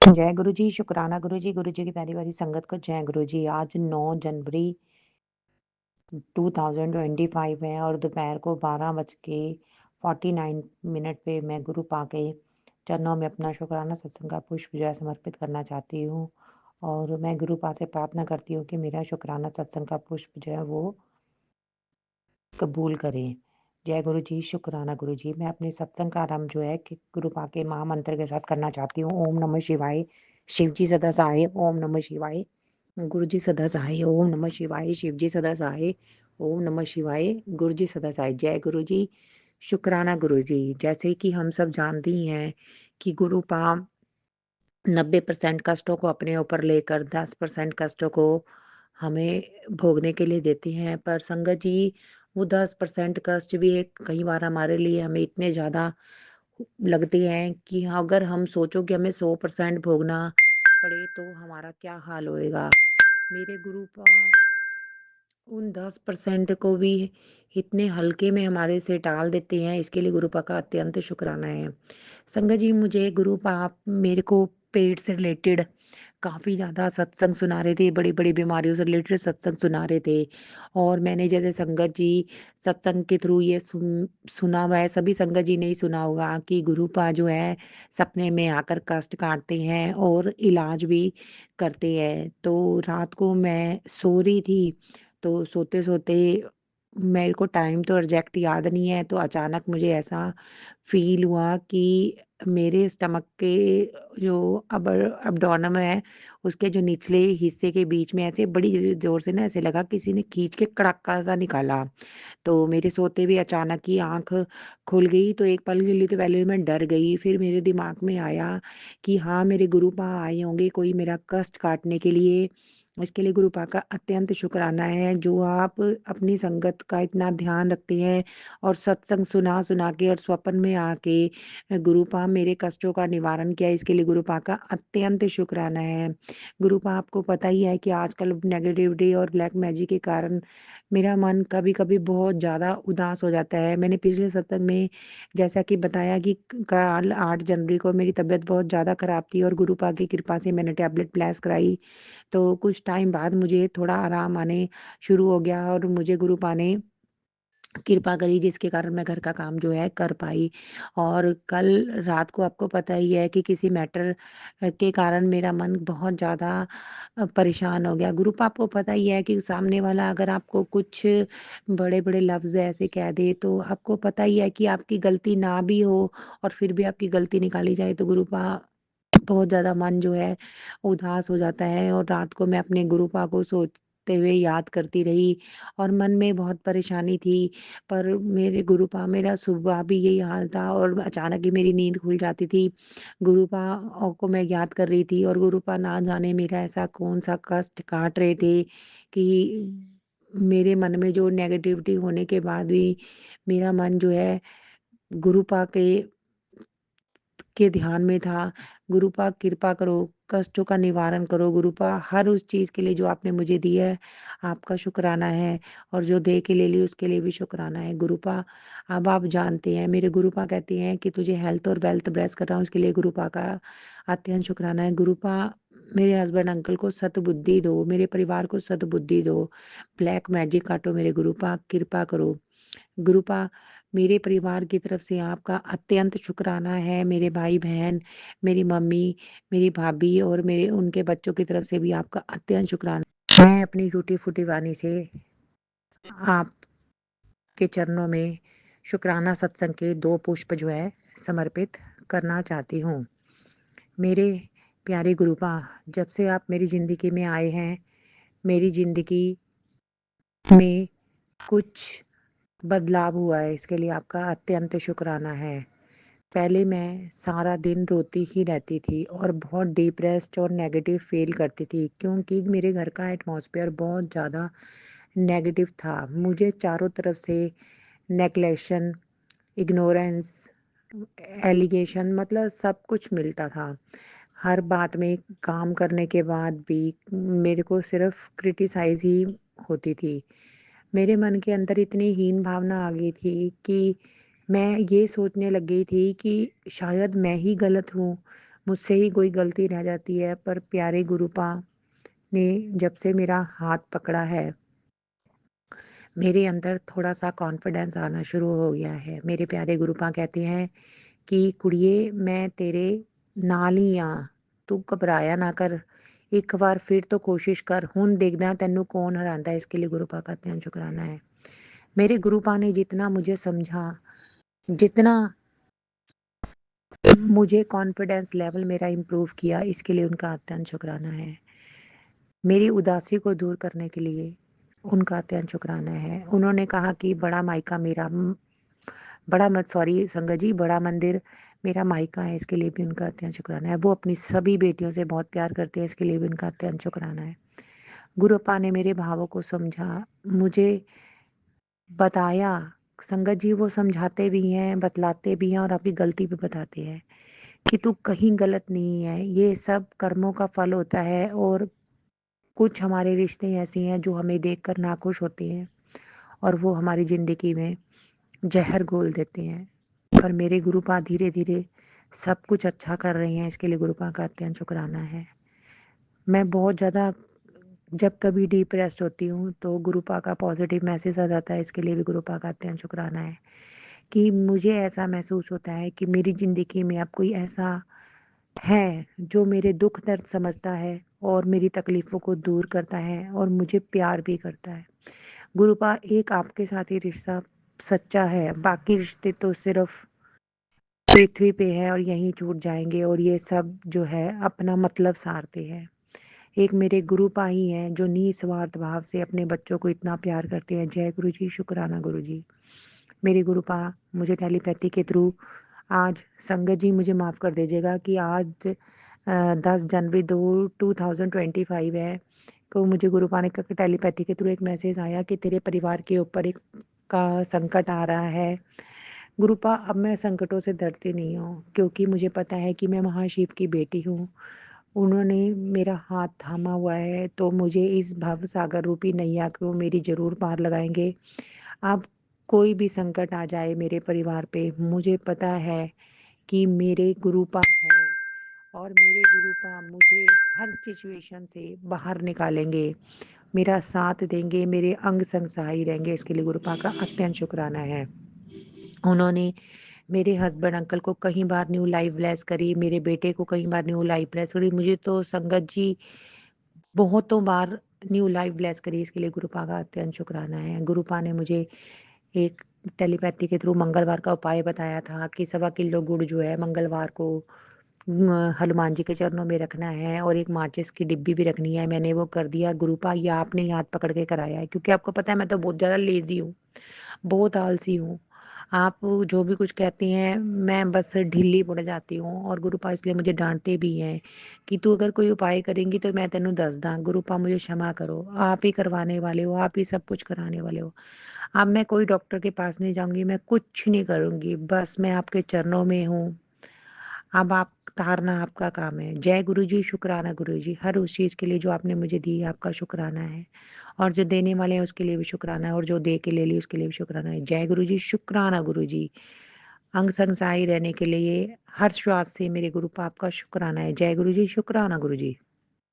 जय गुरु जी, शुकराना गुरु जी की प्यारी-प्यारी संगत को जय गुरु जी। आज 9 जनवरी 2025 है और दोपहर को 12 बज के 49 मिनट पे मैं गुरु पा के चरणों में अपना शुकराना सत्संग का पुष्प जो है समर्पित करना चाहती हूँ। और मैं गुरु पा से प्रार्थना करती हूँ कि मेरा शुकराना सत्संग का पुष्प जो है वो कबूल करें। जय गुरु जी, शुकराना गुरु जी। मैं अपने सत्संग का आरंभ जो है कि गुरु पा के महामंत्र के साथ करना चाहती हूँ। ओम नमः शिवाय, शिव जी सदा सहाय, ओम नमः शिवाय। गुरु जी सदा सहाय, ओम नमः शिवाय, शिव जी सदा सहाय, ओम नमः शिवाय, गुरु जी सदा सहाय। जय गुरु जी, शुकराना गुरु जी। जैसे कि हम सब जानते ही हैं कि गुरु पा 90% कष्टों को अपने ऊपर लेकर 10% कष्टों को हमें भोगने के लिए देती हैं। पर संगत जी, वो 10% कष्ट भी एक कई बार हमारे लिए हमें इतने ज़्यादा लगते हैं कि अगर हम सोचो कि हमें 100% भोगना पड़े तो हमारा क्या हाल होएगा। मेरे गुरु पा उन 10% को भी इतने हल्के में हमारे से टाल देते हैं, इसके लिए गुरुपा का अत्यंत शुक्राना है। संगत जी, मुझे गुरुपा मेरे को पेट से रिलेटेड काफ़ी ज़्यादा सत्संग सुना रहे थे, बड़ी-बड़ी बीमारियों से रिलेटेड सत्संग सुना रहे थे। और मैंने जैसे संगत जी सत्संग के थ्रू ये सुना हुआ है, सभी संगत जी ने ही सुना होगा कि गुरुपा जो है सपने में आकर कष्ट काटते हैं और इलाज भी करते हैं। तो रात को मैं सो रही थी, तो सोते-सोते मेरे को टाइम तो एग्ज़ैक्ट याद नहीं है, तो अचानक मुझे ऐसा फ़ील हुआ कि मेरे स्टमक के जो एब्डोमेन है, उसके जो निचले हिस्से के बीच में ऐसे बड़ी ज़ोर से ना ऐसे लगा किसी ने खींच के कड़ाका-सा निकाला। तो मेरे सोते हुए अचानक ही आँख खुल गई, तो एक पल के लिए तो पहले मैं डर गई। फिर मेरे दिमाग में आया कि हाँ, मेरे गुरुपा आए होंगे कोई मेरा कष्ट काटने के लिए। इसके लिए गुरुपा का अत्यंत शुक्राना है, जो आप अपनी संगत का इतना ध्यान रखते हैं और सत्संग सुना-सुना के और स्वप्न में आके गुरुपा मेरे कष्टों का निवारण किया, इसके लिए गुरुपा का अत्यंत शुक्राना है। गुरुपा, आपको पता ही है कि आजकल नेगेटिविटी और ब्लैक मैजिक के कारण मेरा मन कभी-कभी बहुत ज़्यादा उदास हो जाता है। मैंने पिछले सत्संग में जैसा कि बताया कि कल 8 जनवरी को मेरी तबीयत बहुत ज़्यादा ख़राब थी और गुरुपा की कृपा से मैंने टैबलेट प्लेस कराई। तो कुछ टाइम बाद मुझे थोड़ा आराम आने शुरू हो गया और मुझे गुरुपा ने कृपा करी, जिसके कारण मैं घर का काम जो है कर पाई। और कल रात को आपको पता ही है कि किसी मैटर के कारण मेरा मन बहुत ज़्यादा परेशान हो गया। ग्रुप आपको पता ही है कि सामने वाला अगर आपको कुछ बड़े-बड़े लफ्ज़ ऐसे कह दे, तो आपको पता ही है कि आपकी गलती ना भी हो और फिर भी आपकी गलती निकाली जाए, तो गुरुपा बहुत ज़्यादा मन जो है उदास हो जाता है। और रात को मैं अपने गुरुपा को सोते हुए याद करती रही और मन में बहुत परेशानी थी। पर मेरे गुरुपा, मेरा सुबह भी यही हाल था और अचानक ही मेरी नींद खुल जाती थी। गुरुपा को मैं याद कर रही थी और गुरुपा ना जाने मेरा ऐसा कौन-सा कष्ट काट रहे थे कि मेरे मन में जो नेगेटिविटी होने के बाद भी मेरा मन जो है गुरुपा के ध्यान में था। गुरुपा कृपा करो, कष्टों का निवारण करो गुरुपा, हर उस चीज़ के लिए जो आपने मुझे दी है, आपका शुक्राना है और जो दे के ले ली उसके लिए भी शुक्राना है गुरुपा। अब आप जानते हैं, मेरे गुरुपा कहते हैं कि तुझे हेल्थ और वेल्थ ब्लेस कर रहा हूँ, उसके लिए गुरुपा का अत्यंत शुक्राना है। गुरुपा, मेरे हस्बैंड अंकल को सद्बुद्धि दो, मेरे परिवार को सद्बुद्धि दो, ब्लैक मैजिक काटो मेरे गुरुपा, कृपा करो। गुरुपा, मेरे परिवार की तरफ से आपका अत्यंत शुक्राना है। मेरे भाई-बहन, मेरी मम्मी, मेरी भाभी और मेरे उनके बच्चों की तरफ से भी आपका अत्यंत शुक्राना। मैं अपनी टूटी-फूटी वाणी से आपके चरणों में शुक्राना सत्संग के 2 पुष्प जो है समर्पित करना चाहती हूँ। मेरे प्यारे गुरुपा, जब से आप मेरी ज़िंदगी में आए हैं, मेरी ज़िंदगी में कुछ बदलाव हुआ है, इसके लिए आपका अत्यंत शुक्राना है। पहले मैं सारा दिन रोती ही रहती थी और बहुत डिप्रेस्ड और नेगेटिव फ़ील करती थी, क्योंकि मेरे घर का एटमॉस्फेयर बहुत ज़्यादा नेगेटिव था। मुझे चारों तरफ से नेग्लेक्शन, इग्नोरेंस, एलिगेशन, मतलब सब कुछ मिलता था। हर बात में काम करने के बाद भी मेरे को सिर्फ़ क्रिटिसाइज़ ही होती थी। मेरे मन के अंदर इतनी हीन भावना आ गई थी कि मैं ये सोचने लग गई थी कि शायद मैं ही गलत हूँ। मुझसे ही कोई गलती रह जाती है, पर प्यारे गुरुपा ने जब से मेरा हाथ पकड़ा है, मेरे अंदर थोड़ा-सा कॉन्फिडेंस आना शुरू हो गया है। मेरे प्यारे गुरुपा कहते हैं कि कुड़िए मैं तेरे नाल ही हाँ, तू घबराया ना कर, एक बार फिर तो कोशिश कर, हुण देखदा तैनू कौन हरांदा है। इसके लिए गुरुपा का तहे शुकराना है। मेरे गुरुपा ने जितना मुझे समझा, जितना मुझे कॉन्फिडेंस लेवल मेरा इम्प्रूव किया, इसके लिए उनका अत्यंत शुकराना है। मेरी उदासी को दूर करने के लिए उनका अत्यंत शुकराना है। उन्होंने कहा कि बड़ा मायका मेरा बड़ा मत सॉरी संगत जी, बड़ा मंदिर मेरा मायका है, इसके लिए भी उनका अत्यंत शुकराना है। वो अपनी सभी बेटियों से बहुत प्यार करते हैं, इसके लिए भी उनका अत्यंत शुकराना है। गुरुपा ने मेरे भावों को समझा, मुझे बताया। संगत जी वो समझाते भी हैं, बतलाते भी हैं और आपकी गलती भी बताते हैं कि तू कहीं गलत नहीं है। ये सब कर्मों का फल होता है और कुछ हमारे रिश्ते ऐसे हैं जो हमें देखकर नाखुश होते हैं और वो हमारी ज़िंदगी में ज़हर घोल देते हैं। पर मेरे गुरुपा धीरे-धीरे सब कुछ अच्छा कर रहे हैं, इसके लिए गुरुपा का अत्यंत शुकराना है। मैं बहुत ज़्यादा जब कभी डिप्रेस्ड होती हूँ, तो गुरुपा का पॉज़िटिव मैसेज आ जाता है, इसके लिए भी गुरुपा का अत्यंत शुकराना है कि मुझे ऐसा महसूस होता है कि मेरी ज़िंदगी में अब कोई ऐसा है, जो मेरे दुःख दर्द समझता है और मेरी तकलीफ़ों को दूर करता है और मुझे प्यार भी करता है। गुरुपा एक आपके साथ ही रिश्ता सच्चा है, बाकी रिश्ते तो सिर्फ़ पृथ्वी पे है और यहीं छूट जाएँगे और ये सब जो है अपना मतलब सारते हैं। एक मेरे गुरुपा ही हैं जो निस्वार्थ भाव से अपने बच्चों को इतना प्यार करते हैं। जय गुरु जी, शुक्राना गुरु जी। मेरे गुरुपा मुझे टेलीपैथी के थ्रू आज संगत जी मुझे माफ़ कर दीजिएगा कि आज 10 जनवरी 2025 है, तो मुझे गुरुपा ने टेलीपैथी के थ्रू एक मैसेज आया कि तेरे परिवार के ऊपर एक का संकट आ रहा है। गुरुपा अब मैं संकटों से डरती नहीं हूँ क्योंकि मुझे पता है कि मैं महाशिव की बेटी हूँ। उन्होंने मेरा हाथ थामा हुआ है, तो मुझे इस भव सागर रूपी नैया को मेरी ज़रूर पार लगाएँगे। अब कोई भी संकट आ जाए मेरे परिवार पे, मुझे पता है कि मेरे गुरुपा हैं और मेरे गुरुपा मुझे हर सिचुएशन से बाहर निकालेंगे, मेरा साथ देंगे, मेरे अंग संग सहाय रहेंगे, इसके लिए गुरुपा का अत्यंत शुकराना है। उन्होंने मेरे हस्बैंड अंकल को कई बार न्यू लाइफ ब्लेस करी, मेरे बेटे को कई बार न्यू लाइफ ब्लेस करी, मुझे तो संगत जी बहुतों बार न्यू लाइफ ब्लेस करी, इसके लिए गुरुपा का अत्यंत शुकराना है। गुरुपा ने मुझे एक टेलीपैथी के थ्रू मंगलवार का उपाय बताया था कि 1.25 किलो गुड़ जो है मंगलवार को हनुमान जी के चरणों में रखना है और एक माचिस की डिब्बी भी रखनी है। मैंने वो कर दिया। गुरुपा ये आपने ही हाथ पकड़ के कराया है क्योंकि आपको पता है मैं तो बहुत ज़्यादा लेज़ी हूँ, बहुत आलसी हूँ। आप जो भी कुछ कहती हैं, मैं बस ढीली पड़ जाती हूँ और गुरुपा इसलिए मुझे डाँटते भी हैं कि तू अगर कोई उपाय करेंगी तो मैं तेनू दस दा। गुरुपा मुझे क्षमा करो, आप ही करवाने वाले हो, आप ही सब कुछ कराने वाले हो। अब मैं कोई डॉक्टर के पास नहीं जाऊँगी, मैं कुछ नहीं करूँगी, बस मैं आपके चरणों में हूँ। अब आप तारना आपका काम है। जय गुरु जी, शुक्राना गुरु जी। हर उस चीज़ के लिए जो आपने मुझे दी आपका शुक्राना है और जो देने वाले हैं उसके लिए भी शुक्राना है और जो दे के ले ली उसके लिए भी शुक्राना है। जय गुरु जी, शुक्राना गुरु जी। अंग संग सहाय रहने के लिए हर श्वास से मेरे गुरु को आपका शुक्राना है। जय गुरु जी, शुक्राना गुरु जी।